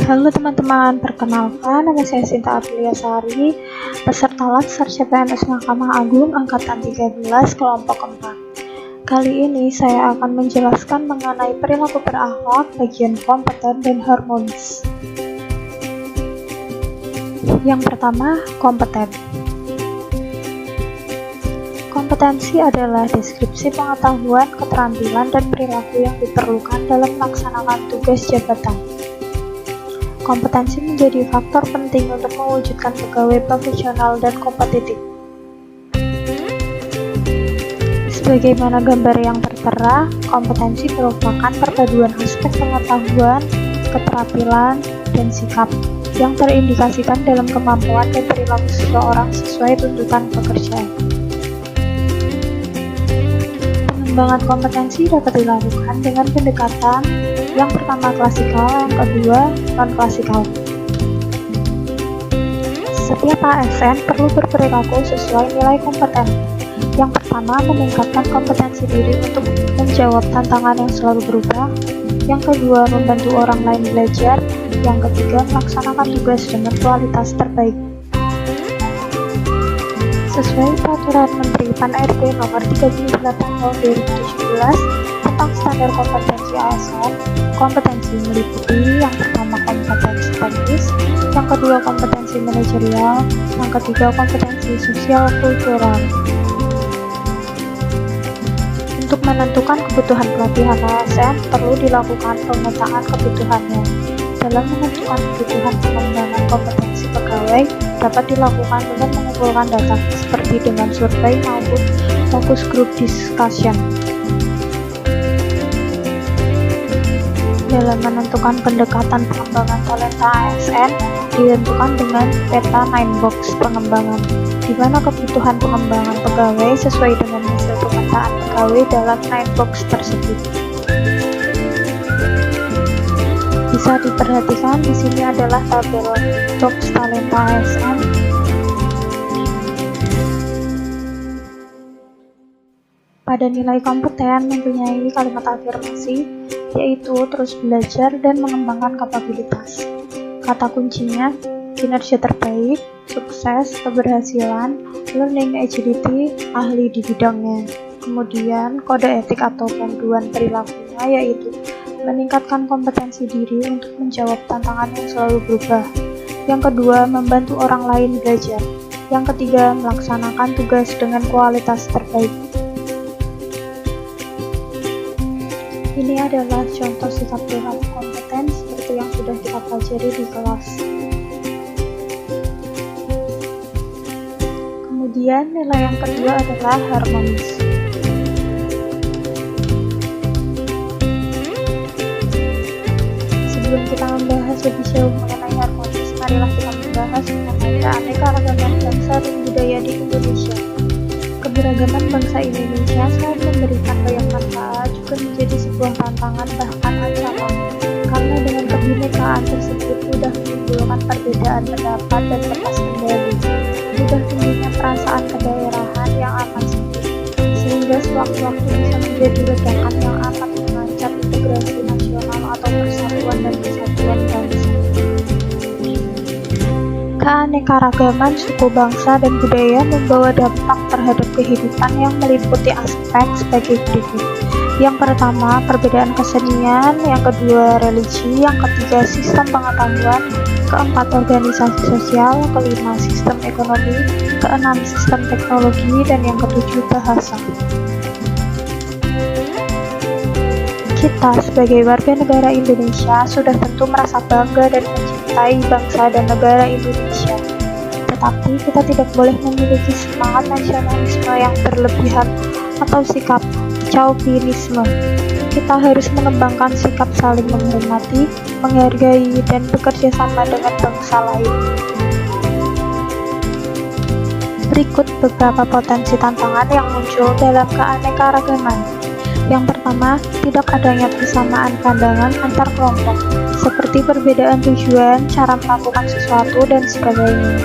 Halo teman-teman, perkenalkan nama saya Sinta Aprilia-Sari, peserta Latsar CPNS Mahkamah Agung Angkatan 13 kelompok 4. Kali ini saya akan menjelaskan mengenai perilaku berakhlak, bagian kompeten dan harmonis. Yang pertama, kompeten. Kompetensi adalah deskripsi pengetahuan, keterampilan, dan perilaku yang diperlukan dalam melaksanakan tugas jabatan. Kompetensi menjadi faktor penting untuk mewujudkan pegawai profesional dan kompetitif. Sebagaimana gambar yang tertera, kompetensi merupakan perpaduan aspek pengetahuan, keterampilan, dan sikap yang terindikasikan dalam kemampuan dan perilaku seseorang sesuai tuntutan pekerjaan. Pengembangan kompetensi dapat dilakukan dengan pendekatan yang pertama klasikal, yang kedua non-klasikal. Setiap ASN perlu berperilaku sesuai nilai kompeten. Yang pertama, meningkatkan kompetensi diri untuk menjawab tantangan yang selalu berubah. Yang kedua, membantu orang lain belajar. Yang ketiga, melaksanakan tugas dengan kualitas terbaik. Sesuai peraturan Menteri Pan-RB nomor 38 tahun 2017 tentang standar kompetensi ASN, kompetensi meliputi yang pertama kompetensi teknis, yang kedua kompetensi manajerial, yang ketiga kompetensi sosial kultural. Untuk menentukan kebutuhan pelatihan ASN perlu dilakukan pemetaan kebutuhannya. Dalam menentukan kebutuhan pengembangan kompetensi pegawai dapat dilakukan dengan mengumpulkan data seperti dengan survei maupun focus group discussion. Dalam menentukan pendekatan pengembangan talenta ASN ditentukan dengan peta 9 box pengembangan, di mana kebutuhan pengembangan pegawai sesuai dengan hasil pemetaan pegawai dalam 9 box tersebut. Bisa diperhatikan di sini adalah tabel box talenta ASN. Pada nilai kompeten mempunyai kalimat afirmasi, yaitu terus belajar dan mengembangkan kapabilitas. Kata kuncinya, kinerja terbaik, sukses, keberhasilan, learning agility, ahli di bidangnya. Kemudian, kode etik atau panduan perilakunya yaitu meningkatkan kompetensi diri untuk menjawab tantangan yang selalu berubah. Yang kedua, membantu orang lain belajar. Yang ketiga, melaksanakan tugas dengan kualitas terbaik. Ini adalah contoh sikap perilaku kompeten seperti yang sudah kita pelajari di kelas. Kemudian nilai yang kedua adalah harmonis. Sebelum kita membahas lebih jauh mengenai harmonis, marilah kita membahas mengenai keanekaragaman bangsa dan budaya di Indonesia. Keberagaman bangsa Indonesia selain memberikan banyak manfaat juga menjadi sebuah tantangan bahkan ancaman, karena dengan kebinekaan tersebut mudah menimbulkan perbedaan pendapat dan lepas kendali, mudah timbulnya perasaan kedaerahan yang amat sempit, sehingga sewaktu-waktu bisa menjadi ledakan yang amat mengancam integrasi nasional atau persatuan dan kesatuan bangsa. Keanekaragaman suku bangsa dan budaya membawa dampak terhadap kehidupan yang meliputi aspek sebagai berikut. Yang pertama, perbedaan kesenian, yang kedua, religi, yang ketiga, sistem pengetahuan, keempat, organisasi sosial, kelima, sistem ekonomi, keenam, sistem teknologi, dan yang ketujuh, bahasa. Kita sebagai warga negara Indonesia sudah tentu merasa bangga dan mencintai bangsa dan negara Indonesia. Tetapi kita tidak boleh memiliki semangat nasionalisme yang berlebihan atau sikap chauvinisme. Kita harus mengembangkan sikap saling menghormati, menghargai, dan bekerja sama dengan bangsa lain. Berikut beberapa potensi tantangan yang muncul dalam keanekaragaman. Yang pertama, tidak adanya persamaan pandangan antar kelompok, seperti perbedaan tujuan, cara melakukan sesuatu, dan sebagainya.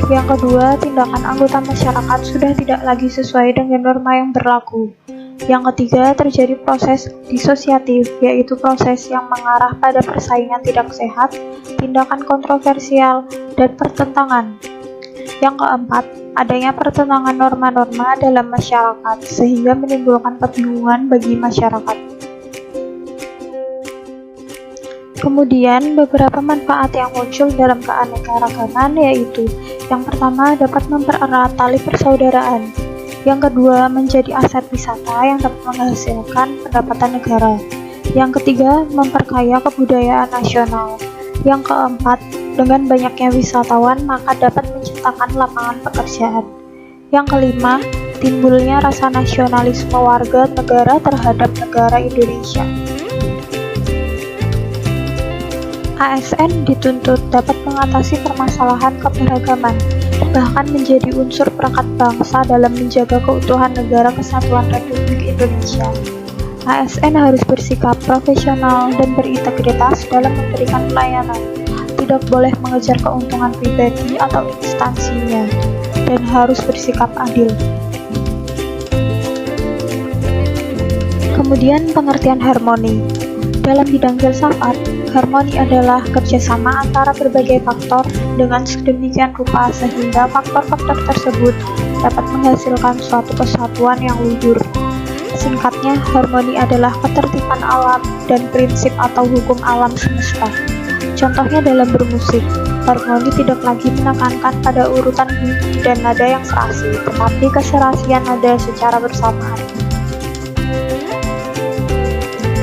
Yang kedua, tindakan anggota masyarakat sudah tidak lagi sesuai dengan norma yang berlaku. Yang ketiga, terjadi proses disosiatif, yaitu proses yang mengarah pada persaingan tidak sehat, tindakan kontroversial, dan pertentangan. Yang keempat, adanya pertentangan norma-norma dalam masyarakat, sehingga menimbulkan kebingungan bagi masyarakat. Kemudian, beberapa manfaat yang muncul dalam keanekaragaman yaitu yang pertama, dapat mempererat tali persaudaraan. Yang kedua, menjadi aset wisata yang dapat menghasilkan pendapatan negara. Yang ketiga, memperkaya kebudayaan nasional. Yang keempat, dengan banyaknya wisatawan maka dapat menciptakan lapangan pekerjaan. Yang kelima, timbulnya rasa nasionalisme warga negara terhadap negara Indonesia. ASN dituntut dapat mengatasi permasalahan keberagaman, bahkan menjadi unsur perekat bangsa dalam menjaga keutuhan negara kesatuan Republik Indonesia. ASN harus bersikap profesional dan berintegritas dalam memberikan pelayanan, tidak boleh mengejar keuntungan pribadi atau instansinya, dan harus bersikap adil. Kemudian pengertian harmoni. Dalam bidang filsafat, harmoni adalah kerjasama antara berbagai faktor dengan sedemikian rupa sehingga faktor-faktor tersebut dapat menghasilkan suatu kesatuan yang luhur. Singkatnya, harmoni adalah ketertiban alam dan prinsip atau hukum alam semesta. Contohnya dalam bermusik, harmoni tidak lagi menekankan pada urutan bunyi dan nada yang serasi, tetapi keserasian nada secara bersamaan.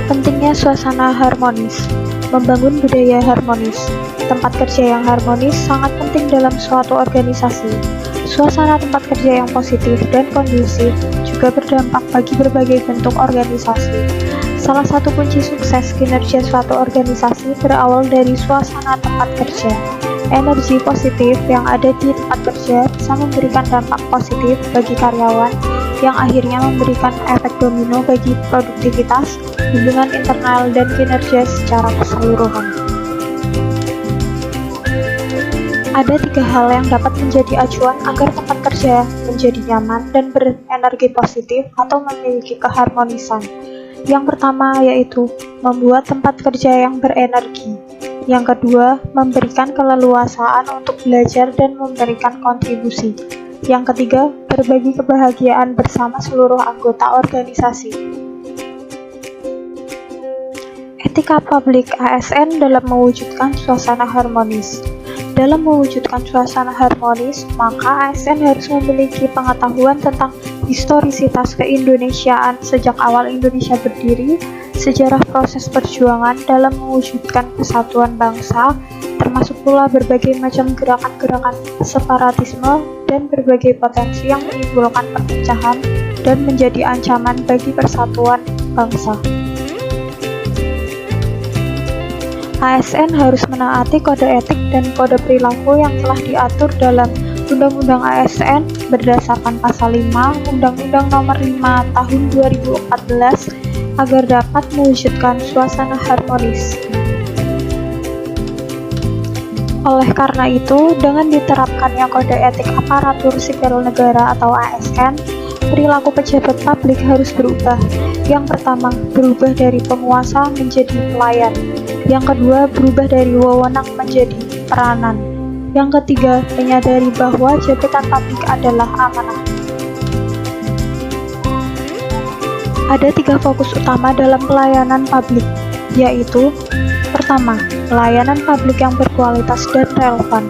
Pentingnya suasana harmonis. Membangun budaya harmonis. Tempat kerja yang harmonis sangat penting dalam suatu organisasi. Suasana tempat kerja yang positif dan kondusif juga berdampak bagi berbagai bentuk organisasi. Salah satu kunci sukses kinerja suatu organisasi berawal dari suasana tempat kerja. Energi positif yang ada di tempat kerja bisa memberikan dampak positif bagi karyawan, yang akhirnya memberikan efek domino bagi produktivitas, hubungan internal, dan kinerja secara keseluruhan. Ada 3 hal yang dapat menjadi acuan agar tempat kerja menjadi nyaman dan berenergi positif atau memiliki keharmonisan. Yang pertama yaitu membuat tempat kerja yang berenergi. Yang kedua, memberikan keleluasaan untuk belajar dan memberikan kontribusi. Yang ketiga, berbagi kebahagiaan bersama seluruh anggota organisasi. Etika publik ASN dalam mewujudkan suasana harmonis. Dalam mewujudkan suasana harmonis, maka ASN harus memiliki pengetahuan tentang historisitas keindonesiaan sejak awal Indonesia berdiri, sejarah proses perjuangan dalam mewujudkan kesatuan bangsa, termasuk pula berbagai macam gerakan-gerakan separatisme dan berbagai potensi yang menimbulkan perpecahan dan menjadi ancaman bagi persatuan bangsa. ASN harus menaati kode etik dan kode perilaku yang telah diatur dalam Undang-Undang ASN berdasarkan Pasal 5 Undang-Undang Nomor 5 Tahun 2014 agar dapat mewujudkan suasana harmonis. Oleh karena itu, dengan diterapkannya kode etik aparatur sipil negara atau ASN, perilaku pejabat publik harus berubah. Yang pertama, berubah dari penguasa menjadi pelayan. Yang kedua, berubah dari wewenang menjadi peranan. Yang ketiga, menyadari bahwa jabatan publik adalah amanah. Ada 3 fokus utama dalam pelayanan publik, yaitu pertama, pelayanan publik yang berkualitas dan relevan.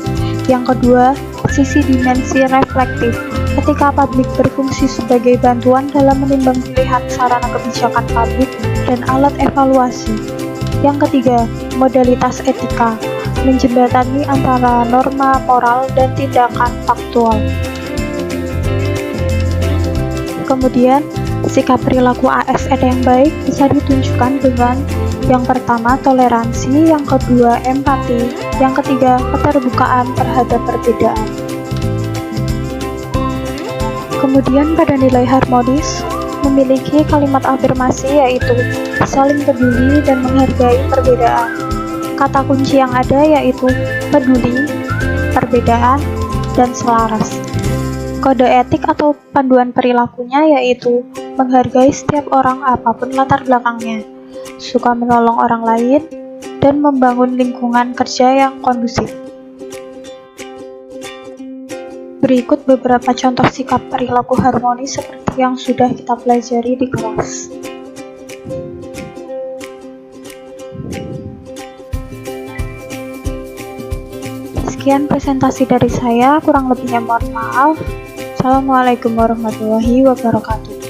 Yang kedua, sisi dimensi reflektif, ketika publik berfungsi sebagai bantuan dalam menimbang pilihan sarana kebijakan publik dan alat evaluasi. Yang ketiga, modalitas etika, menjembatani antara norma moral dan tindakan faktual. Kemudian, sikap perilaku ASN yang baik bisa ditunjukkan dengan yang pertama, toleransi, yang kedua, empati, yang ketiga, keterbukaan terhadap perbedaan. Kemudian pada nilai harmonis, memiliki kalimat afirmasi yaitu saling peduli dan menghargai perbedaan. Kata kunci yang ada yaitu peduli, perbedaan, dan selaras. Kode etik atau panduan perilakunya yaitu menghargai setiap orang apapun latar belakangnya, suka menolong orang lain, dan membangun lingkungan kerja yang kondusif. Berikut beberapa contoh sikap perilaku harmonis seperti yang sudah kita pelajari di kelas. Sekian presentasi dari saya, kurang lebihnya mohon maaf. Assalamualaikum warahmatullahi wabarakatuh.